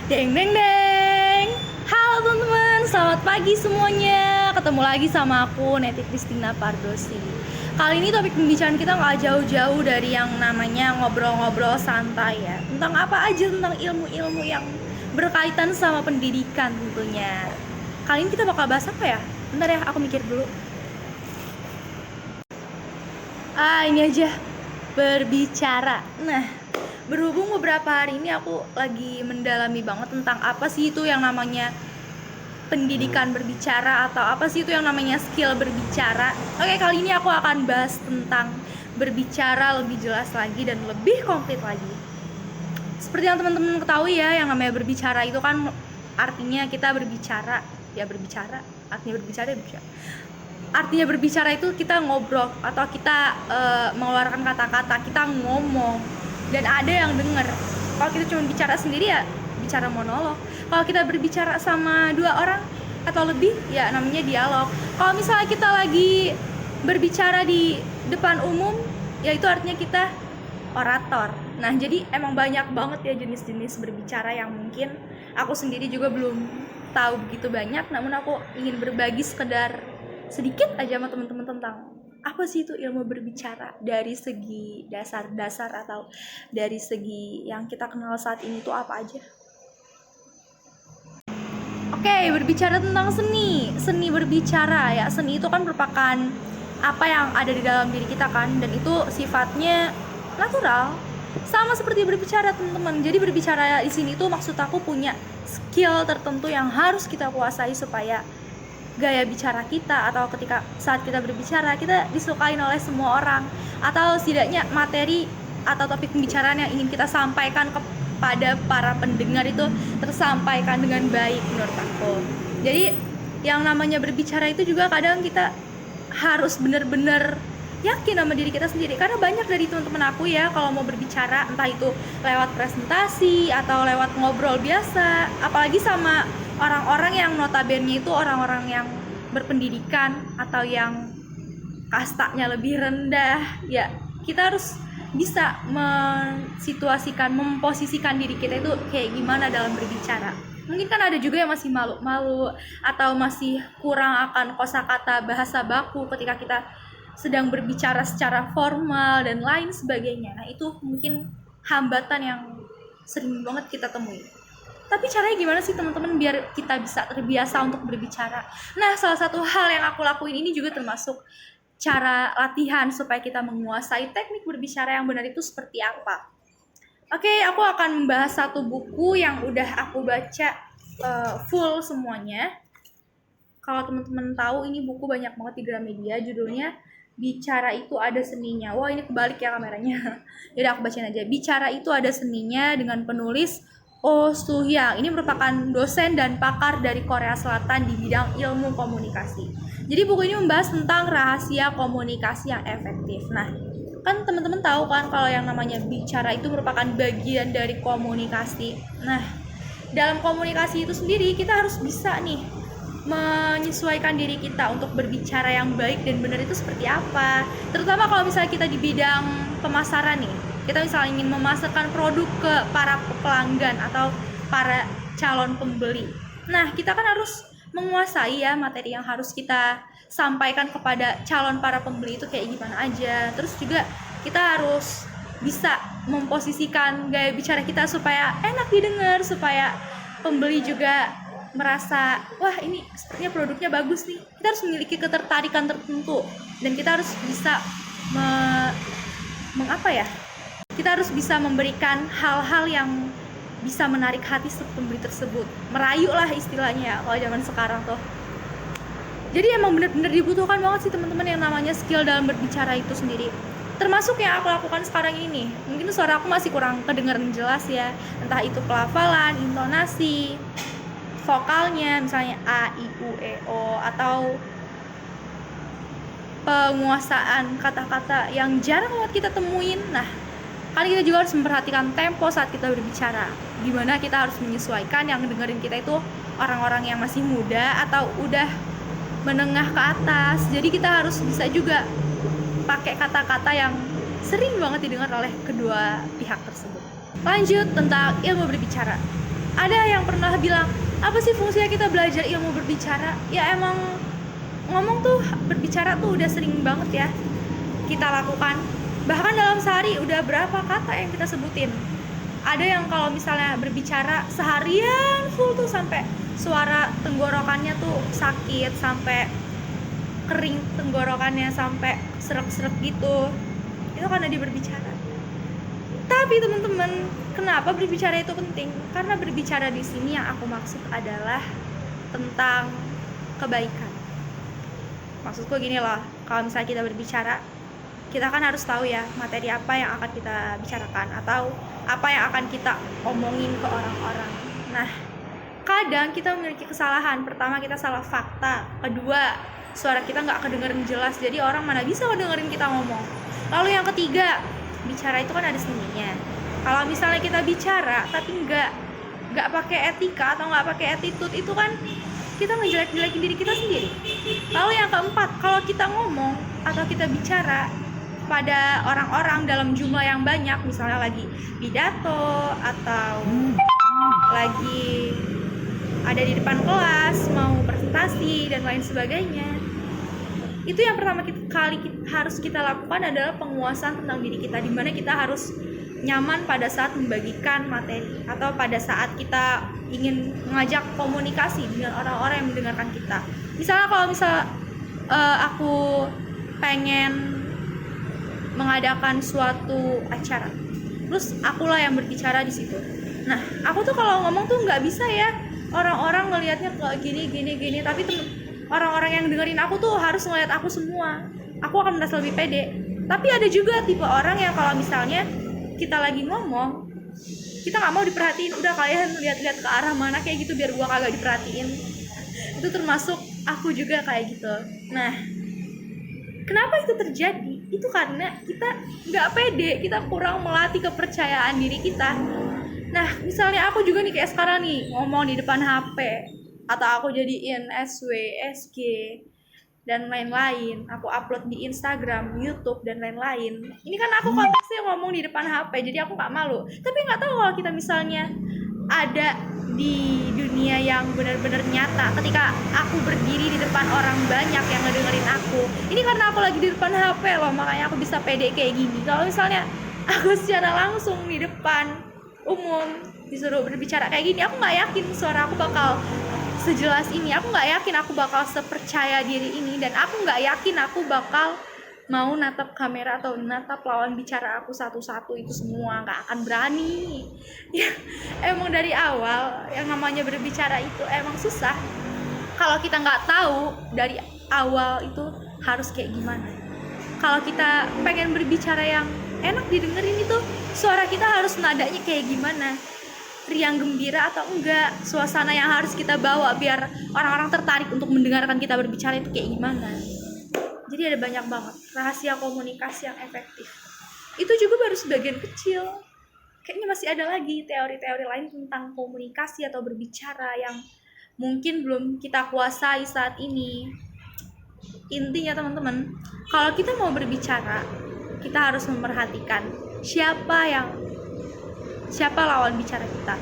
Deng deng deng. Halo teman-teman, selamat pagi semuanya. Ketemu lagi sama aku Neti Kristina Pardosi. Kali ini topik pembicaraan kita nggak jauh-jauh dari yang namanya ngobrol-ngobrol santai ya. Tentang apa aja, tentang ilmu-ilmu yang berkaitan sama pendidikan tentunya. Kali ini kita bakal bahas apa ya? Bentar ya, aku mikir dulu. Ini aja, berbicara. Nah, berhubung beberapa hari ini aku lagi mendalami banget tentang apa sih itu yang namanya pendidikan berbicara atau apa sih itu yang namanya skill berbicara. Oke, kali ini aku akan bahas tentang berbicara lebih jelas lagi dan lebih konkret lagi. Seperti yang teman-teman ketahui ya, yang namanya berbicara itu kan artinya kita berbicara, ya berbicara, artinya berbicara ya berbicara. Artinya berbicara itu kita ngobrol atau kita mengeluarkan kata-kata, kita ngomong dan ada yang denger. Kalau kita cuma bicara sendiri ya bicara monolog. Kalau kita berbicara sama dua orang atau lebih ya namanya dialog. Kalau misalnya kita lagi berbicara di depan umum ya itu artinya kita orator. Nah, jadi emang banyak banget ya jenis-jenis berbicara yang mungkin aku sendiri juga belum tahu begitu banyak, namun aku ingin berbagi sekedar sedikit aja sama teman-teman tentang apa sih itu ilmu berbicara dari segi dasar-dasar atau dari segi yang kita kenal saat ini tuh apa aja. Oke, berbicara tentang seni berbicara ya. Seni itu kan merupakan apa yang ada di dalam diri kita kan, dan itu sifatnya natural. Sama seperti berbicara, teman-teman. Jadi berbicara di sini tuh maksud aku punya skill tertentu yang harus kita kuasai supaya gaya bicara kita atau ketika saat kita berbicara kita disukain oleh semua orang, atau setidaknya materi atau topik pembicaraan yang ingin kita sampaikan kepada para pendengar itu tersampaikan dengan baik menurut aku. Jadi yang namanya berbicara itu juga kadang kita harus benar-benar yakin sama diri kita sendiri, karena banyak dari teman-teman aku ya kalau mau berbicara entah itu lewat presentasi atau lewat ngobrol biasa, apalagi sama orang-orang yang notabene itu orang-orang yang berpendidikan atau yang kastanya lebih rendah, ya kita harus bisa mensituasikan, memposisikan diri kita itu kayak gimana dalam berbicara. Mungkin kan ada juga yang masih malu-malu atau masih kurang akan kosakata bahasa baku ketika kita sedang berbicara secara formal dan lain sebagainya. Nah, itu mungkin hambatan yang sering banget kita temui. Tapi caranya gimana sih teman-teman biar kita bisa terbiasa untuk berbicara? Nah, salah satu hal yang aku lakuin ini juga termasuk cara latihan supaya kita menguasai teknik berbicara yang benar itu seperti apa. Oke, aku akan membahas satu buku yang udah aku baca full semuanya. Kalau teman-teman tahu, ini buku banyak banget di Gramedia, judulnya Bicara Itu Ada Seninya. Wah, ini kebalik ya kameranya. Jadi aku bacain aja. Bicara Itu Ada Seninya dengan penulis Oh Soo-hyang. Ini merupakan dosen dan pakar dari Korea Selatan di bidang ilmu komunikasi. Jadi buku ini membahas tentang rahasia komunikasi yang efektif. Nah, kan teman-teman tahu kan kalau yang namanya bicara itu merupakan bagian dari komunikasi. Nah, dalam komunikasi itu sendiri kita harus bisa nih menyesuaikan diri kita untuk berbicara yang baik dan benar itu seperti apa. Terutama kalau misalnya kita di bidang pemasaran nih, kita misalnya ingin memasarkan produk ke para pelanggan atau para calon pembeli. Nah, kita kan harus menguasai ya materi yang harus kita sampaikan kepada calon para pembeli itu kayak gimana aja. Terus juga kita harus bisa memposisikan gaya bicara kita supaya enak didengar, supaya pembeli juga merasa wah ini sepertinya produknya bagus nih. Kita harus memiliki ketertarikan tertentu dan kita harus bisa kita harus bisa memberikan hal-hal yang bisa menarik hati pembeli tersebut, merayu lah istilahnya ya kalau zaman sekarang tuh. Jadi emang benar-benar dibutuhkan banget sih teman-teman yang namanya skill dalam berbicara itu sendiri. Termasuk yang aku lakukan sekarang ini. Mungkin suara aku masih kurang kedengaran jelas ya, entah itu pelafalan, intonasi, vokalnya misalnya A, I, U, E, O, atau penguasaan kata-kata yang jarang banget kita temuin. Nah, kan kita juga harus memperhatikan tempo saat kita berbicara. Gimana kita harus menyesuaikan yang dengerin kita itu orang-orang yang masih muda atau udah menengah ke atas. Jadi kita harus bisa juga pakai kata-kata yang sering banget didengar oleh kedua pihak tersebut. Lanjut tentang ilmu berbicara. Ada yang pernah bilang, apa sih fungsinya kita belajar ilmu berbicara? Ya emang ngomong tuh, berbicara tuh udah sering banget ya kita lakukan. Bahkan dalam sehari udah berapa kata yang kita sebutin. Ada yang kalau misalnya berbicara seharian full tuh sampai suara tenggorokannya tuh sakit, sampai kering tenggorokannya, sampai serak-serak gitu. Itu karena dia berbicara. Tapi teman-teman, kenapa berbicara itu penting? Karena berbicara di sini yang aku maksud adalah tentang kebaikan. Maksudku gini loh, kalau misalnya kita berbicara, kita kan harus tahu ya materi apa yang akan kita bicarakan atau apa yang akan kita omongin ke orang-orang. Nah, kadang kita memiliki kesalahan. Pertama, kita salah fakta. Kedua, suara kita nggak kedengeran jelas, jadi orang mana bisa ngedengerin kita ngomong. Lalu yang ketiga, bicara itu kan ada seninya. Kalau misalnya kita bicara tapi nggak pakai etika atau nggak pakai attitude, itu kan kita ngejelek-jelekin diri kita sendiri. Lalu yang keempat, kalau kita ngomong atau kita bicara pada orang-orang dalam jumlah yang banyak, misalnya lagi pidato atau lagi ada di depan kelas, mau presentasi dan lain sebagainya, itu yang pertama kali harus kita lakukan adalah penguasaan tentang diri kita, dimana kita harus nyaman pada saat membagikan materi atau pada saat kita ingin mengajak komunikasi dengan orang-orang yang mendengarkan kita. Misalnya kalau aku pengen mengadakan suatu acara, terus akulah yang berbicara di situ. Nah, aku tuh kalau ngomong tuh nggak bisa ya orang-orang ngelihatnya kayak gini, tapi orang-orang yang dengerin aku tuh harus ngeliat aku semua. Aku akan merasa lebih pede. Tapi ada juga tipe orang yang kalau misalnya kita lagi ngomong, kita nggak mau diperhatiin, udah kalian lihat-lihat ke arah mana kayak gitu biar gua kagak diperhatiin. Itu termasuk aku juga kayak gitu. Nah, kenapa itu terjadi? Itu karena kita nggak pede, kita kurang melatih kepercayaan diri kita. Nah, misalnya aku juga nih kayak sekarang nih ngomong di depan HP, atau aku jadiin SW, SG, dan lain-lain, aku upload di Instagram, YouTube, dan lain-lain. Ini kan aku konteksnya ngomong di depan HP, jadi aku nggak malu. Tapi nggak tahu kalau kita misalnya ada di dunia yang benar-benar nyata, ketika aku berdiri di depan orang banyak yang ngedengerin aku. Ini karena aku lagi di depan HP loh, makanya aku bisa pede kayak gini. Kalau misalnya aku secara langsung di depan umum disuruh berbicara kayak gini, aku nggak yakin suara aku bakal sejelas ini, aku nggak yakin aku bakal sepercaya diri ini, dan aku nggak yakin aku bakal mau natap kamera atau natap lawan bicara aku satu-satu. Itu semua nggak akan berani ya. Emang dari awal yang namanya berbicara itu emang susah kalau kita nggak tahu dari awal itu harus kayak gimana. Kalau kita pengen berbicara yang enak didengerin, itu suara kita harus nadanya kayak gimana, riang gembira atau enggak, suasana yang harus kita bawa biar orang-orang tertarik untuk mendengarkan kita berbicara itu kayak gimana. Jadi ada banyak banget rahasia komunikasi yang efektif. Itu juga baru sebagian kecil. Kayaknya masih ada lagi teori-teori lain tentang komunikasi atau berbicara yang mungkin belum kita kuasai saat ini. Intinya teman-teman, kalau kita mau berbicara, kita harus memperhatikan siapa lawan bicara kita,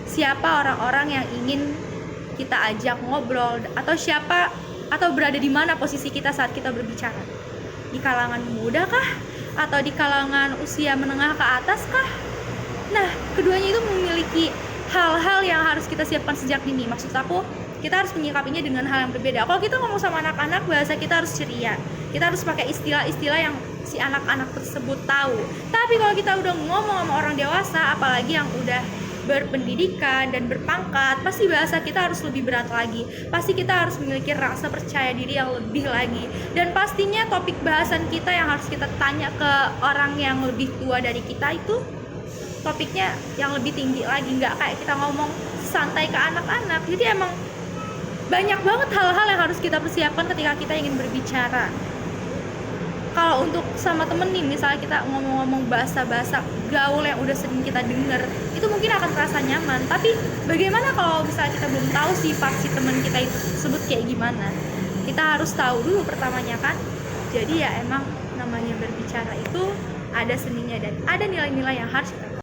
siapa orang-orang yang ingin kita ajak ngobrol, atau berada di mana posisi kita saat kita berbicara. Di kalangan muda kah? Atau di kalangan usia menengah ke atas kah? Nah, keduanya itu memiliki hal-hal yang harus kita siapkan sejak dini. Maksud aku, kita harus menyikapinya dengan hal yang berbeda. Kalau kita ngomong sama anak-anak, bahasa kita harus ceria. Kita harus pakai istilah-istilah yang si anak-anak tersebut tahu. Tapi kalau kita udah ngomong sama orang dewasa, apalagi yang udah berpendidikan dan berpangkat, pasti bahasa kita harus lebih berat lagi. Pasti kita harus memiliki rasa percaya diri yang lebih lagi. Dan pastinya topik bahasan kita yang harus kita tanya ke orang yang lebih tua dari kita itu topiknya yang lebih tinggi lagi, nggak kayak kita ngomong santai ke anak-anak. Jadi emang banyak banget hal-hal yang harus kita persiapkan ketika kita ingin berbicara. Kalau untuk sama temen nih, misalnya kita ngomong-ngomong bahasa-bahasa gaul yang udah sering kita denger, itu mungkin akan terasa nyaman. Tapi bagaimana kalau misalnya kita belum tahu sifat si teman kita itu tersebut kayak gimana? Kita harus tahu dulu pertamanya kan. Jadi ya emang namanya berbicara itu ada seninya dan ada nilai-nilai yang harus kita